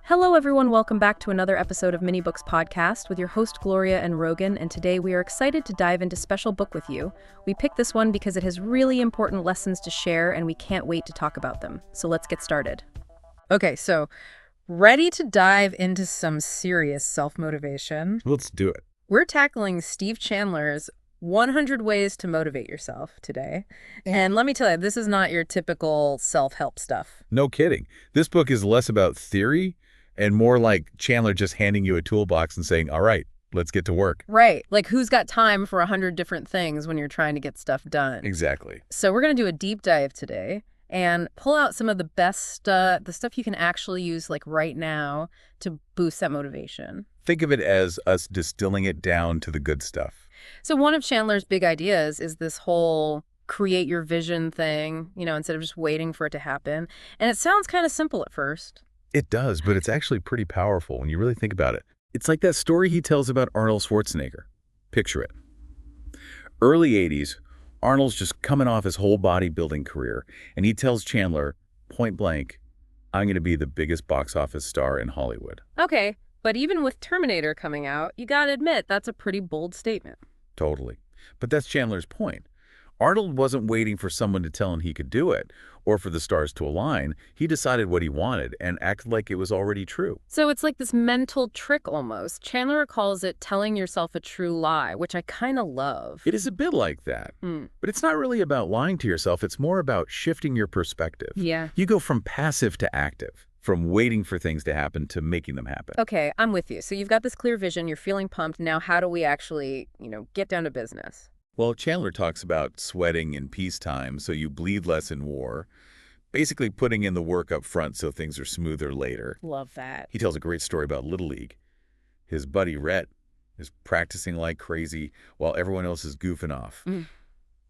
Hello everyone, welcome back to another episode of Mini Books Podcast with your host Gloria and Rogan, and today we are excited to dive into Special Book with You. We picked this one because it has really important lessons to share and we can't wait to talk about them. So let's get started. Okay, so ready to dive into some serious self-motivation? Let's do it. We're tackling Steve Chandler's 100 Ways to Motivate Yourself today. And let me tell you, this is not your typical self-help stuff. No kidding. This book is less about theory and more like Chandler just handing you a toolbox and saying, all right, let's get to work. Right. Like, who's got time for 100 different things when you're trying to get stuff done? Exactly. So we're going to do a deep dive today and pull out some of the best, the stuff you can actually use like right now to boost that motivation. Think of it as us distilling it down to the good stuff. So one of Chandler's big ideas is this whole create your vision thing, instead of just waiting for it to happen. And it sounds kind of simple at first. It does, but it's actually pretty powerful when you really think about it. It's like that story he tells about Arnold Schwarzenegger. Picture it. Early 80s, Arnold's just coming off his whole bodybuilding career, and he tells Chandler, point blank, I'm going to be the biggest box office star in Hollywood. Okay, but even with Terminator coming out, you gotta admit that's a pretty bold statement. Totally. But that's Chandler's point. Arnold wasn't waiting for someone to tell him he could do it, or for the stars to align. He decided what he wanted and acted like it was already true. So it's like this mental trick almost. Chandler calls it telling yourself a true lie, which I kind of love. It is a bit like that. But it's not really about lying to yourself. It's more about shifting your perspective. Yeah. You go from passive to active, from waiting for things to happen to making them happen. Okay, I'm with you. So you've got this clear vision, you're feeling pumped. Now how do we actually, get down to business? Well, Chandler talks about sweating in peacetime so you bleed less in war, basically putting in the work up front so things are smoother later. Love that. He tells a great story about Little League. His buddy Rhett is practicing like crazy while everyone else is goofing off.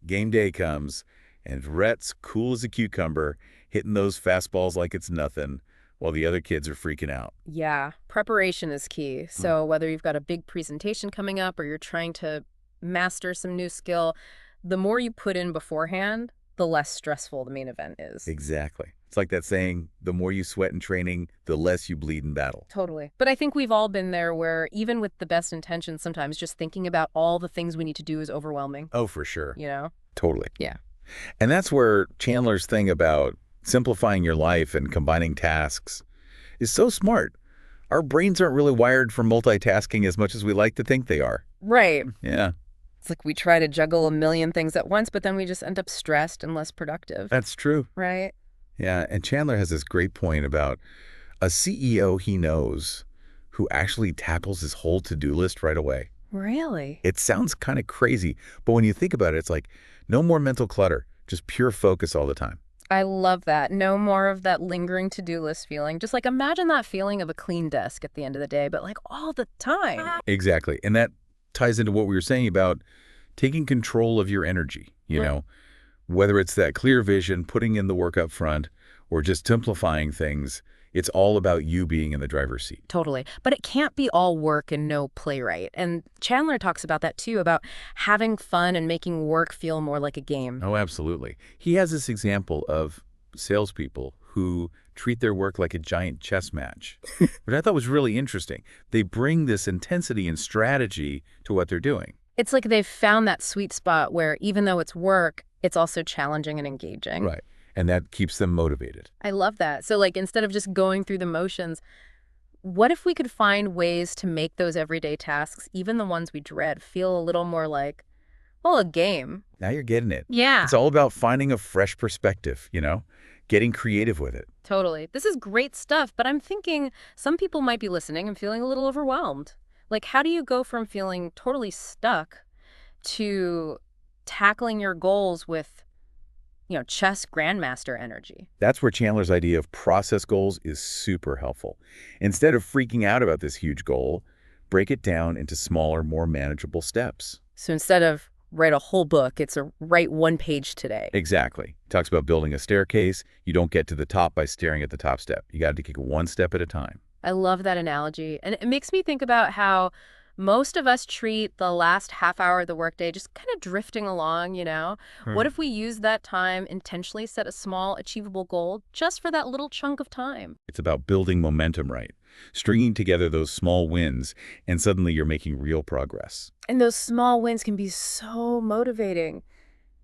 Game day comes, and Rhett's cool as a cucumber, hitting those fastballs like it's nothing, while the other kids are freaking out. Yeah, preparation is key. So whether you've got a big presentation coming up or you're trying to master some new skill, the more you put in beforehand, the less stressful the main event is. Exactly. It's like that saying, the more you sweat in training, the less you bleed in battle. Totally. But I think we've all been there where even with the best intentions, sometimes just thinking about all the things we need to do is overwhelming. Oh, for sure. Totally. Yeah. And that's where Chandler's thing about simplifying your life and combining tasks is so smart. Our brains aren't really wired for multitasking as much as we like to think they are. Right. Yeah. It's like we try to juggle a million things at once, but then we just end up stressed and less productive. That's true. Right? Yeah, and Chandler has this great point about a CEO he knows who actually tackles his whole to-do list right away. Really? It sounds kind of crazy, but when you think about it, it's like no more mental clutter, just pure focus all the time. I love that. No more of that lingering to-do list feeling. Just like imagine that feeling of a clean desk at the end of the day, but like all the time. Exactly. And that ties into what we were saying about taking control of your energy, whether it's that clear vision, putting in the work up front, or just simplifying things. It's all about you being in the driver's seat. Totally. But it can't be all work and no play, right? And Chandler talks about that too, about having fun and making work feel more like a game. Oh, absolutely. He has this example of salespeople who treat their work like a giant chess match, which I thought was really interesting. They bring this intensity and strategy to what they're doing. It's like they've found that sweet spot where even though it's work, it's also challenging and engaging. Right. And that keeps them motivated. I love that. So like instead of just going through the motions, what if we could find ways to make those everyday tasks, even the ones we dread, feel a little more like, well, a game? Now you're getting it. Yeah. It's all about finding a fresh perspective, getting creative with it. Totally. This is great stuff, but I'm thinking some people might be listening and feeling a little overwhelmed. Like, how do you go from feeling totally stuck to tackling your goals with, chess grandmaster energy? That's where Chandler's idea of process goals is super helpful. Instead of freaking out about this huge goal, break it down into smaller, more manageable steps. So instead of write a whole book, it's a write one page today. Exactly. He talks about building a staircase. You don't get to the top by staring at the top step. You got to take it one step at a time. I love that analogy. And it makes me think about how Most of us treat the last half hour of the workday just kind of drifting along, you know? What if we use that time, intentionally set a small, achievable goal just for that little chunk of time? It's about building momentum, right? Stringing together those small wins, and suddenly you're making real progress. And those small wins can be so motivating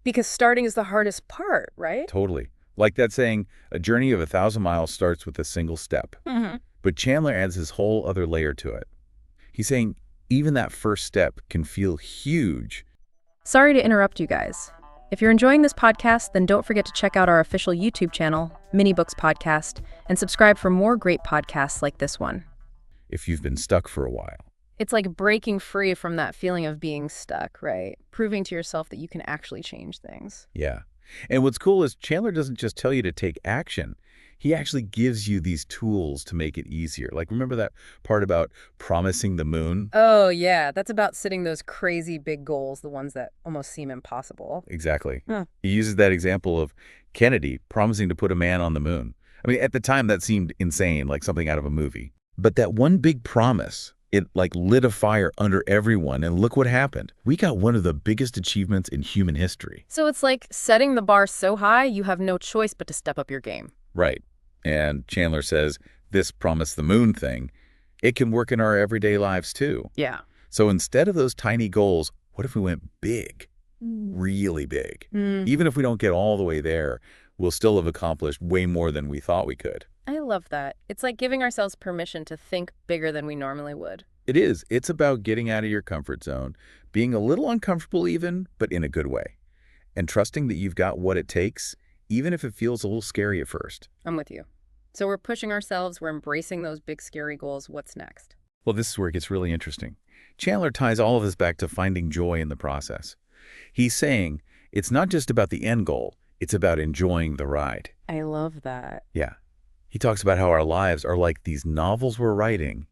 because starting is the hardest part, right? Totally. Like that saying, a journey of 1,000 miles starts with a single step. But Chandler adds this whole other layer to it. He's saying even that first step can feel huge. Sorry to interrupt you guys. If you're enjoying this podcast, then don't forget to check out our official YouTube channel, Mini Books Podcast, and subscribe for more great podcasts like this one. If you've been stuck for a while. It's like breaking free from that feeling of being stuck, right? Proving to yourself that you can actually change things. Yeah. And what's cool is Chandler doesn't just tell you to take action. He actually gives you these tools to make it easier. Like, remember that part about promising the moon? Oh, yeah. That's about setting those crazy big goals, the ones that almost seem impossible. Exactly. Huh. He uses that example of Kennedy promising to put a man on the moon. I mean, at the time, that seemed insane, like something out of a movie. But that one big promise, it like lit a fire under everyone, and look what happened. We got one of the biggest achievements in human history. So it's like setting the bar so high, you have no choice but to step up your game. Right. And Chandler says, this promise the moon thing, it can work in our everyday lives too. Yeah. So instead of those tiny goals, what if we went big? Really big? Even if we don't get all the way there, we'll still have accomplished way more than we thought we could. I love that. It's like giving ourselves permission to think bigger than we normally would. It is. It's about getting out of your comfort zone, being a little uncomfortable even, but in a good way, and trusting that you've got what it takes, even if it feels a little scary at first. I'm with you. So we're pushing ourselves, we're embracing those big, scary goals. What's next? Well, this is where it gets really interesting. Chandler ties all of this back to finding joy in the process. He's saying it's not just about the end goal, it's about enjoying the ride. I love that. Yeah. He talks about how our lives are like these novels we're writing,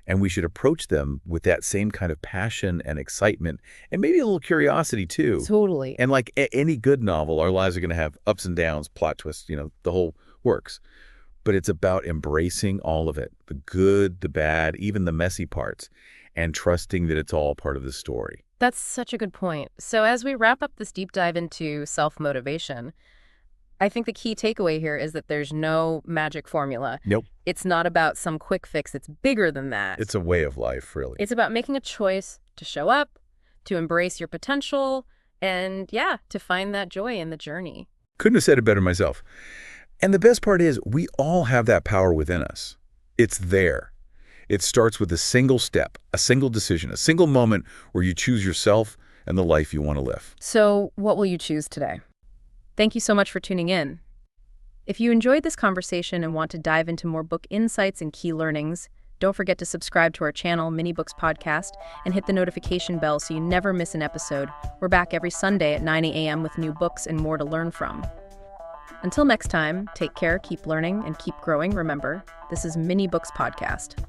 and we should approach them with that same kind of passion and excitement, and maybe a little curiosity too. Totally. And like any good novel, our lives are going to have ups and downs, plot twists, the whole works. But it's about embracing all of it, the good, the bad, even the messy parts, and trusting that it's all part of the story. That's such a good point. So as we wrap up this deep dive into self-motivation, I think the key takeaway here is that there's no magic formula. Nope. It's not about some quick fix. It's bigger than that. It's a way of life, really. It's about making a choice to show up, to embrace your potential, and yeah, to find that joy in the journey. Couldn't have said it better myself. And the best part is we all have that power within us. It's there. It starts with a single step, a single decision, a single moment where you choose yourself and the life you want to live. So what will you choose today? Thank you so much for tuning in. If you enjoyed this conversation and want to dive into more book insights and key learnings, don't forget to subscribe to our channel, Mini Books Podcast, and hit the notification bell so you never miss an episode. We're back every Sunday at 9 a.m. with new books and more to learn from. Until next time, take care, keep learning, and keep growing. Remember, this is Mini Books Podcast.